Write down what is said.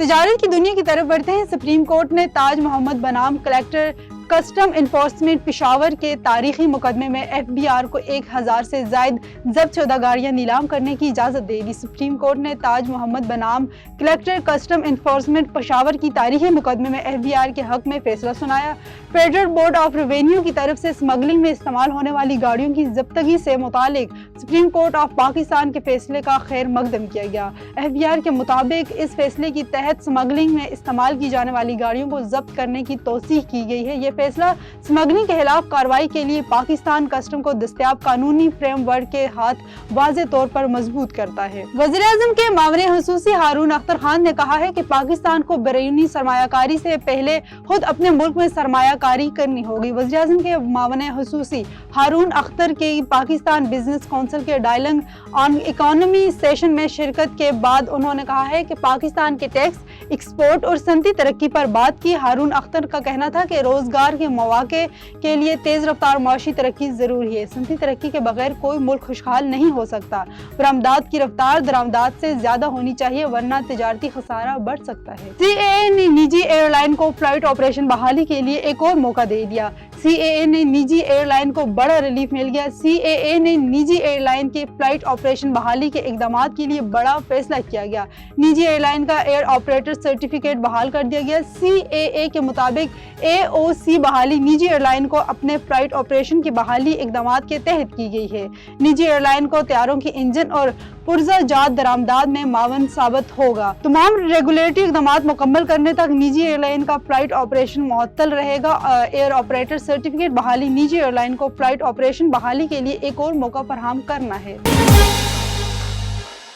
तजारत की दुनिया की तरफ बढ़ते हैं। सुप्रीम कोर्ट ने ताज मोहम्मद बनाम कलेक्टर कस्टम इन्फोर्समेंट पिशावर के तारीखी मुकदमे में FBI को 1000 से ज़ायद जब्त शुदा गाड़ियाँ नीलाम करने की इजाज़त दे दी। सुप्रीम कोर्ट ने ताज मोहम्मद बनाम कलेक्टर कस्टम इन्फोर्समेंट पिशावर की तारीखी मुकदमे में FBI के हक में फैसला सुनाया। फेडरल बोर्ड ऑफ रेवेन्यू की तरफ से स्मगलिंग में इस्तेमाल होने वाली गाड़ियों की जब्तगी से मुतालिक सुप्रीम कोर्ट ऑफ पाकिस्तान के फैसले का खैर मकदम किया गया। FBI के मुताबिक इस फैसले के तहत स्मगलिंग में इस्तेमाल की जाने वाली गाड़ियों को जब्त करने की तौसीह की गई है। ये फैसला स्मगलिंग के खिलाफ कार्रवाई के लिए पाकिस्तान कस्टम को दस्तयाब कानूनी फ्रेमवर्क के हाथ वाज़े तौर पर मजबूत करता है। वज़ीर-ए-आज़म के मामले हुसूसी हारून अख्तर खान ने कहा है कि पाकिस्तान को बैरूनी सरमायाकारी से पहले खुद अपने मुल्क में सरमायाकारी करनी होगी। वज़ीर-ए-आज़म के मामले हुसूसी हारून अख्तर के पाकिस्तान बिजनेस काउंसिल के डायलॉग ऑन इकोनॉमी सेशन में शिरकत के बाद उन्होंने कहा है कि पाकिस्तान के टैक्स, एक्सपोर्ट और सनती तरक्की पर बात की। हारून अख्तर का कहना था कि रोजगार के मौके के लिए तेज रफ्तार माशी तरक्की जरूरी है। सनती तरक्की के बगैर कोई मुल्क खुशहाल नहीं हो सकता। बरामदात की रफ्तार दरामदात से ज्यादा होनी चाहिए, वरना तिजारती खसारा बढ़ सकता है। CAA ने निजी एयरलाइन को फ्लाइट ऑपरेशन बहाली के लिए एक और मौका दे दिया। CAA ने निजी एयरलाइन को बड़ा रिलीफ मिल गया। CAA ने निजी एयरलाइन के फ्लाइट ऑपरेशन बहाली के इकदामात के लिए बड़ा फैसला किया गया। निजी एयरलाइन का एयर ऑपरेटर सर्टिफिकेट बहाल कर दिया गया। CAA के मुताबिक AOC बहाली निजी एयरलाइन को अपने फ्लाइट ऑपरेशन की बहाली इकदामात के तहत की गई है। निजी एयरलाइन को तैयारों के इंजन और पुर्जा जात दरामदाद में मावन साबित होगा। तमाम रेगुलेटरी इकदामात मुकम्मल करने तक निजी एयरलाइन का फ्लाइट ऑपरेशन मुअत्तल रहेगा। एयर ऑपरेटर सर्टिफिकेट बहाली निजी एयरलाइन को फ्लाइट ऑपरेशन बहाली के लिए एक और मौका फराहम करना है।